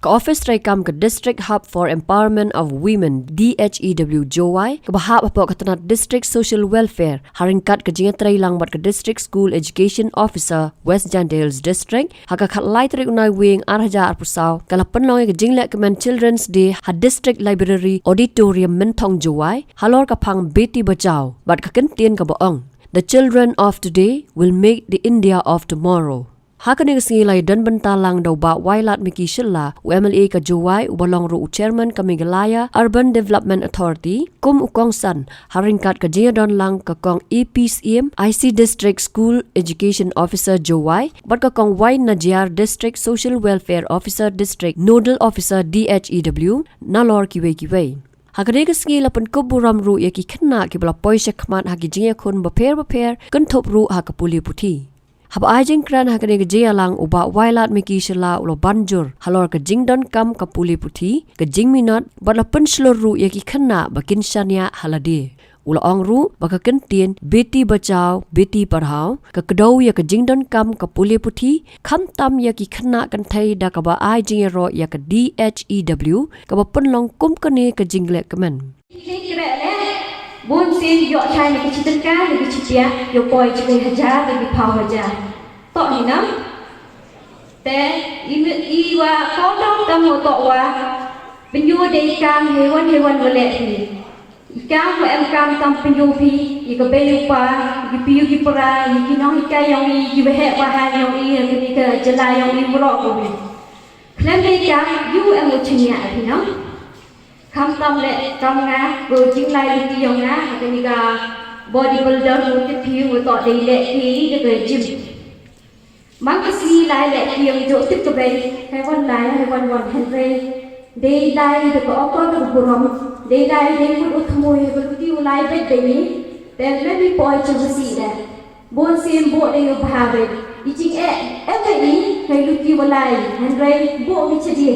ka office try kam ka district hub for empowerment of women DHEW Jowai ka bahap apa ka tanat district social welfare haringkat ka jinga try lang bat ka district school education officer West Jandales district haka khat lai trik unai wing arhaja arpusaw kala penlong ka jingle command children's day ha district library auditorium mentong Jowai halor ka phang beti bachao bat ka ken tien ka baong the children of today will make the India of tomorrow. Hakani ngai dan bentalang daw ba Wailadmiki Shylla UMLA ka Jowai ubalong ru chairman ka Meghalaya Urban Development Authority kum ukong san haringkat ka don lang ka kong EPCM IC District School Education Officer Jowai bat ka kong Y Najiar District Social Welfare Officer District Nodal Officer DHEW Nalor kiwe. Hakani ngai lapan kuburam ru ya ki Khynnah ki bala poisha khmat haki jinga khun baper kan thop ru ha ka Pule Puthi. Haba ajing kran hakane ke jia lang uba Wailadmiki Shylla ulo banjur halor ke Jingdonkam ka Pule Puthi ke Jingminot bat la penslor ru ya ki Khynnah bakin Shahniah HaLade ulo ong ru baka kentien beti bachao beti parhao ke kedau ya ke Jingdonkam ka Pule Puthi kham tam ya ki Khynnah kan thai da ka ba ajing ro ya ke DHEW ka ba penlong kum kane ke jingle kemen Bun sin yo chai ni kichitan ka ni kichitia yo poi chai haja ni phau haja to ni nam te i wa ko dong tam ho to wa penyu dei kam hewan wale ni kam wa em kam tam penyu pi i ko be yu pa i pi yu pra i ki no hi ka yong i yu he wa ha yong i ni ka jala yong i ro ko bi khlem dei kam yu em mo chnya ni nam Kam tam le kam nga go jing lai lu ti yong nga ka ni ga bodybuilder mu ti phiu mu to dei le ki de ge gym mang ka si lai le ki yong jo tip ka be hai wan lai hai wan hen re dei lai de ko ko ka bu rom dei lai dei mu ut mu he bu ti u lai be de ni then let me boy to see that bon sim bo de yo ba be i jing e ni hai lu ti wa lai hen re bo mi che di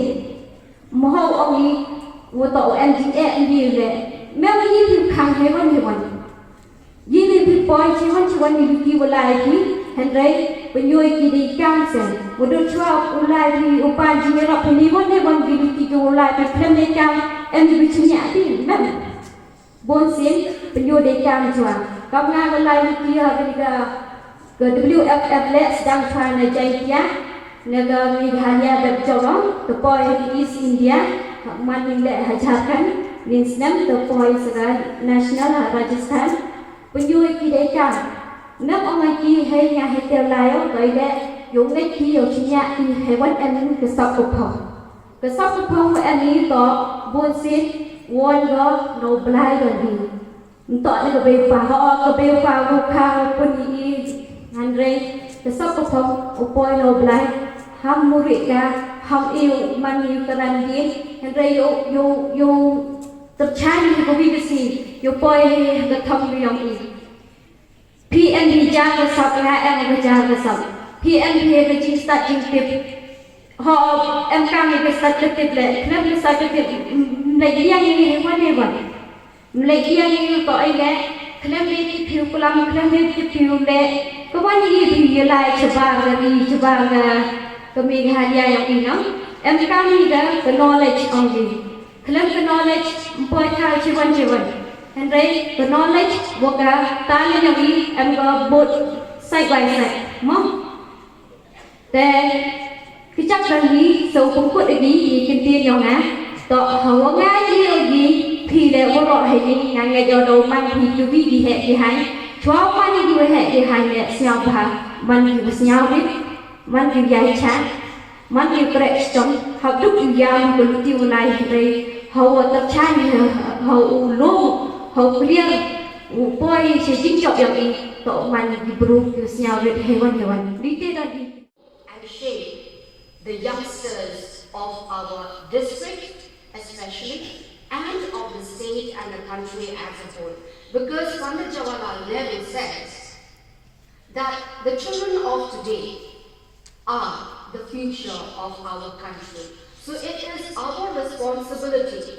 mo ho ong ni wo to em ji đi về mẹ mình nhìn thấy khang hay vấn nhìn thấy boy chỉ vấn đi đi vào lại thì hình đấy bên nhoi kia đi cam sen một đôi chua u lại thì u pan chỉ nhớ phải đi vấn đi đi vào lại phải xem đi cam em đi chung nhã thì mẹ bốn xin bên nhoi đi cam chua cam nga vào lại thì cái WFF let's đang try này chạy nhá negara Meghalaya dan Jolong the boy di East India man nilai hajarkan Ninsnam the boy segar national Rajasthan penyui kidai kam nam orang ki hai nya hai tel layo kai le yung ngai ki yo chinya ki hewan an ke sap ko phom an ni to bon sin won go no blai go ni to le ko be pa ho ko be pa ko kha pun ni han re ke sap ko phom upoi no blai ham murika ham yêu man yêu karan din hen re yo tập chan ni ko bi si yo poi ga thom yong i PNP ja ga sap la em ga ja ga sap PNP ga jing start jing tip ho em kang ga start tip le khnam ga start tip lai yang ni wa ne wa lai yang ni to ai le khnam le ti phiu kulam khnam le ti phiu le ko wa ni bi lai chaba ga ke Meghalaya yang ini, kami dah ke knowledge only. Kalau ke knowledge, empoi thai ciwan, Henry ke knowledge, boga tanya yang ini, ga both side by side, mom. Dan kicap lagi, so pungkut lagi, ikan tiang yang tak hawa ngai lagi, pilih borok hari ngai jodoh man hidupi di hai, cuma man di hai le siapa man di siapa ni. Man yu yai chan, man yu krek stong, hau duk yu yam beluti ulai hre, hau tak chan hau lo, hau clear, boy si jingchok yang ini, to man di bro yu siaw red hewan. Dite tadi. And shape the youngsters of our district, especially, and of the state and the country as a whole, because Pandit Jawaharlal Nehru says that the children of today are the future of our country. So it is our responsibility,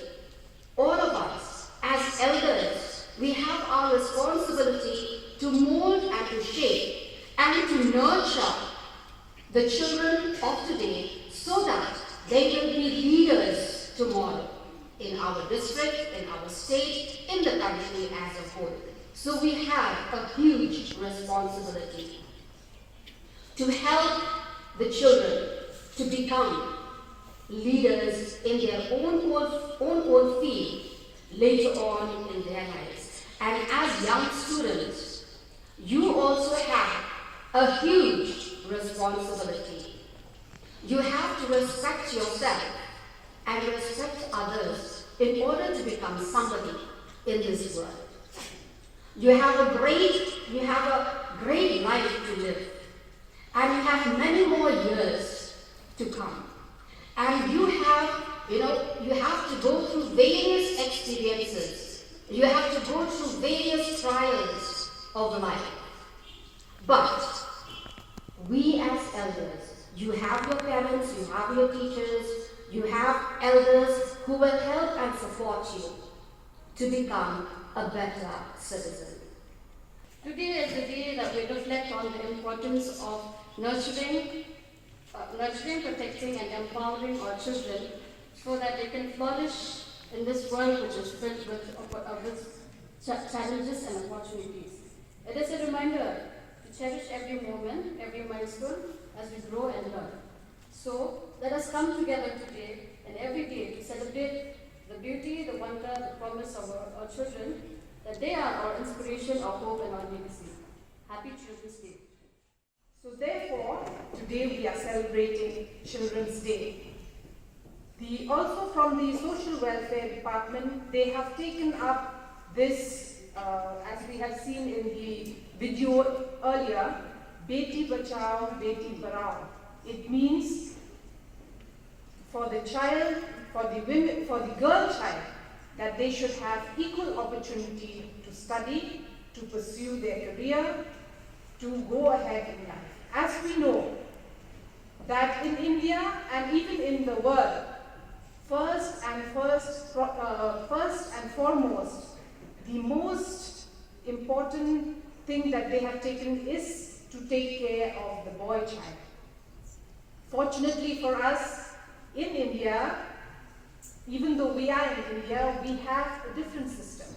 all of us as elders, we have our responsibility to mold and to shape and to nurture the children of today so that they will be leaders tomorrow in our district, in our state, in the country as a whole. So we have a huge responsibility to help the children to become leaders in their own field later on in their lives. And as young students, you also have a huge responsibility. You have to respect yourself and respect others in order to become somebody in this world. You have a great life to live, and you have many more years to come. And you have to go through various experiences. You have to go through various trials of life. But we as elders, you have your parents, you have your teachers, you have elders who will help and support you to become a better citizen. Today is the day that we reflect on the importance of nurturing, protecting, and empowering our children so that they can flourish in this world which is filled with challenges and opportunities. It is a reminder to cherish every moment, every milestone as we grow and learn. So let us come together today and every day to celebrate the beauty, the wonder, the promise of our children, that they are our inspiration, our hope, and our legacy. Happy Children's Day. So therefore, today we are celebrating Children's Day. Also from the Social Welfare Department, they have taken up this, as we have seen in the video earlier, Beti Bachao, Beti Padhao. It means for the child, for the girl child, that they should have equal opportunity to study, to pursue their career, to go ahead in life. As we know that in India and even in the world, first and foremost, the most important thing that they have taken is to take care of the boy child. Fortunately for us, in India, even though we are in India, we have a different system.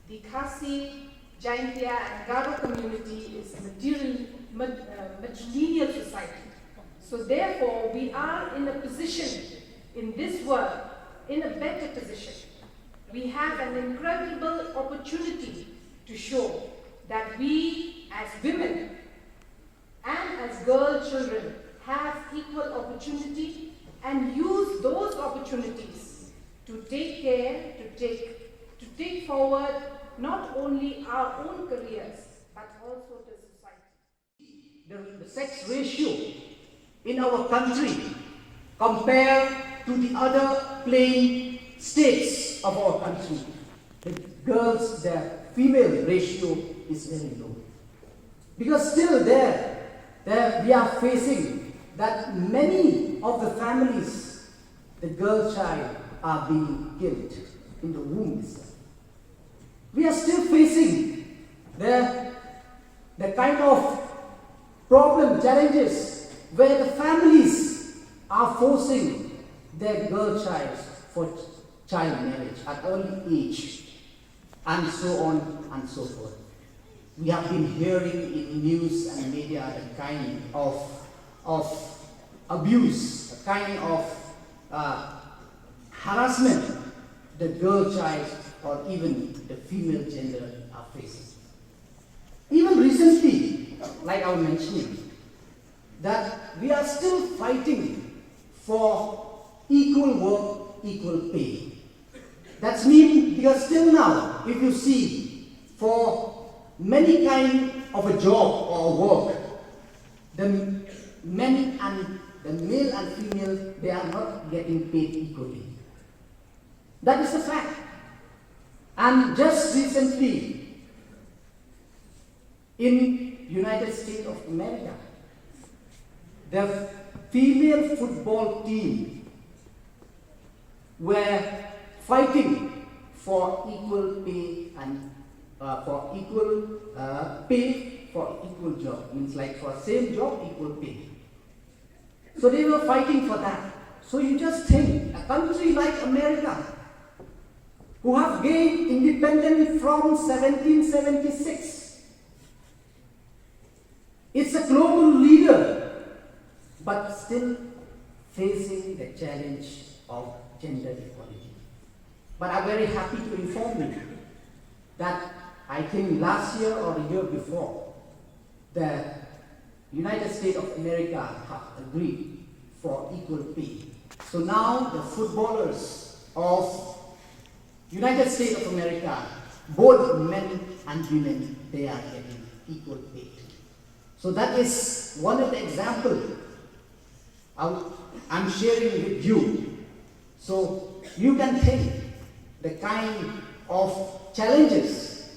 The Khasi, Jaintia, and Garo community is a matrilineal society. So therefore, we are in a position in this world, in a better position. We have an incredible opportunity to show that we as women and as girl children have equal opportunity and use those opportunities to take care, to take forward not only our own careers, but also the society. The sex ratio in our country compared to the other plain states of our country, the girls, their female ratio is very low. Because still there we are facing that many of the families, the girl child are being killed in the womb itself. We are still facing the kind of problem, challenges, where the families are forcing their girl child for child marriage at early age, and so on and so forth. We have been hearing in news and media the kind of abuse, the kind of harassment the girl child or even the female gender are facing. Even recently, like I was mentioning, that we are still fighting for equal work, equal pay. That's mean because still now, if you see, for many kind of a job or work, the men and the male and female, they are not getting paid equally. That is the fact. And just recently, in United States of America, the female football team were fighting for equal pay and for equal pay for equal job. Means like for same job, equal pay. So they were fighting for that. So you just think, a country like America, who have gained independence from 1776, it's a global leader, but still facing the challenge of gender equality. But I'm very happy to inform you that I think last year or the year before, the United States of America have agreed for equal pay. So now the footballers of United States of America, both men and women, they are getting equal pay. So that is one of the examples I'm sharing with you. So you can think the kind of challenges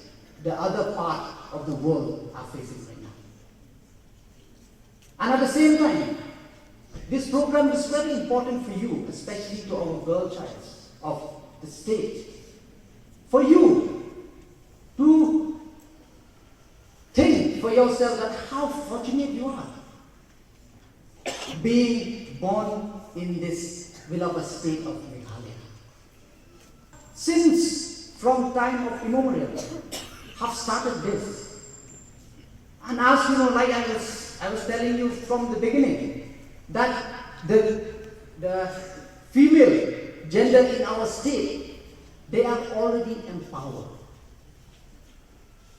the other part of the world are facing right now. And at the same time, this program is very important for you, especially to our girl child of the state. For you to think for yourself that how fortunate you are being born in this beloved state of Meghalaya. Since from time of immemorial have started this. And as you know, like I was telling you from the beginning, that the female gender in our state, they are already empowered.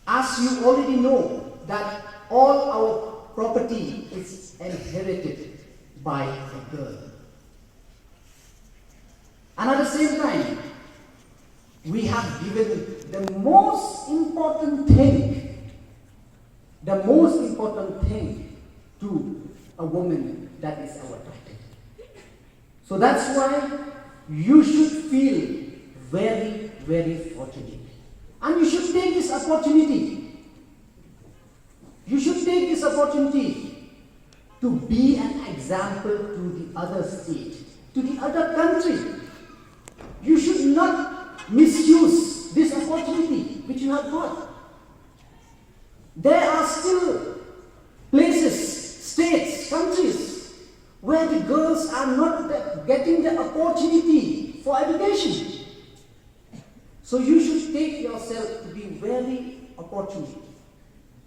As you already know, that all our property is inherited by a girl. And at the same time, we have given the most important thing to a woman, that is our title. So that's why you should feel very, very fortunate. And you should take this opportunity. You should take this opportunity to be an example to the other state, to the other country. You should not misuse this opportunity which you have got. There are still places, states, countries where the girls are not getting the opportunity for education. So you should take yourself to be very opportunity.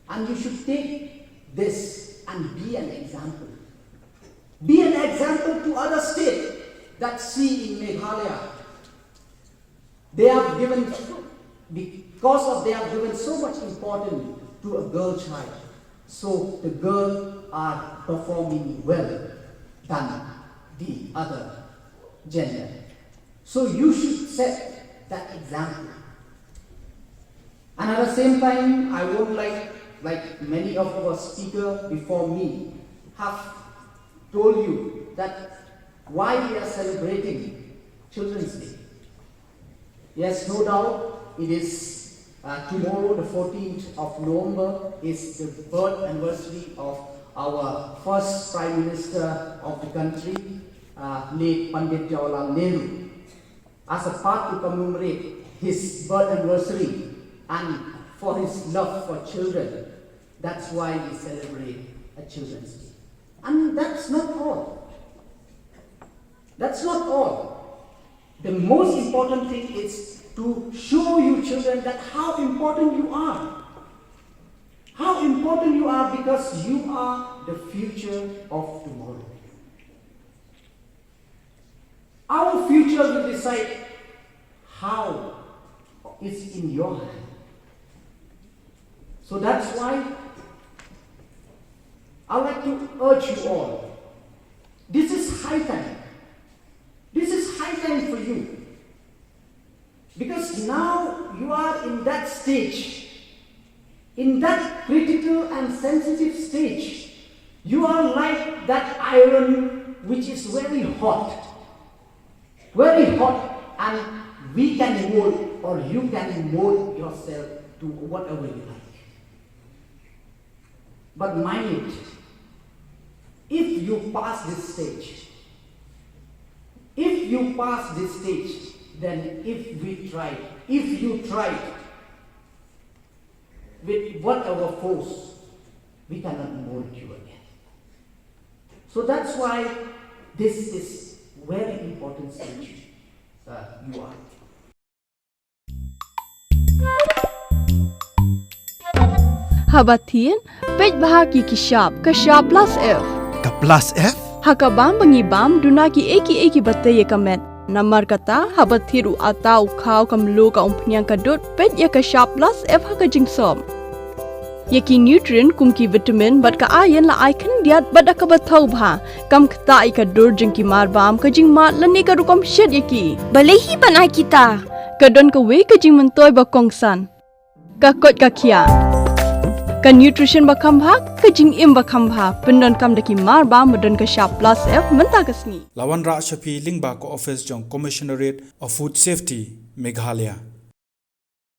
And you should take this and be an example. Be an example to other states that see in Meghalaya. They have given, because of they have given so much importance to a girl child. So the girls are performing well than the other gender. So you should set that example. And at the same time, I would like many of our speakers before me have told you that why we are celebrating Children's Day. Yes, no doubt, it is tomorrow, the 14th of November, is the birth anniversary of our first Prime Minister of the country, late Pandit Jawaharlal Nehru. As a part to commemorate his birth anniversary and for his love for children, that's why we celebrate a Children's Day. And that's not all. That's not all. The most important thing is to show you children that how important you are. How important you are, because you are the future of tomorrow. Our future will decide how it's in your hand. So that's why I would like to urge you all. This is high time. This is high time for you. Because now you are in that stage, in that critical and sensitive stage. You are like that iron which is very hot, and we can mold, or you can mold yourself to whatever you like. But mind it, if you pass this stage, then if you try with whatever force, we cannot mold you again. So that's why this is very important stage you are. Habatin, pej bahagi kishap plus F. Ka plus F? Hakabam bangibam dunaki eki bataya kamet. Namar kata habathiru atau kau kamlu ka umpnyang kadut pej ya kishap plus F hakajingsom. Yaki nutrient kumki vitamin bat ka ayan la icon diat bat akabatau bha kam kta ikadur jengki marbam kajing mat lani ka rukom shed yaki. Balehi banai kita. Kadon ka we kajing mentoy bakongsan. Kakot kakia. Ka nutrition bakam bha kajing im bakam bha pendon kam daki marba medon ka sharp plus F menta kasni. Lawan Ra Shafi Lingba ko office jong Commissionerate of Food Safety Meghalaya.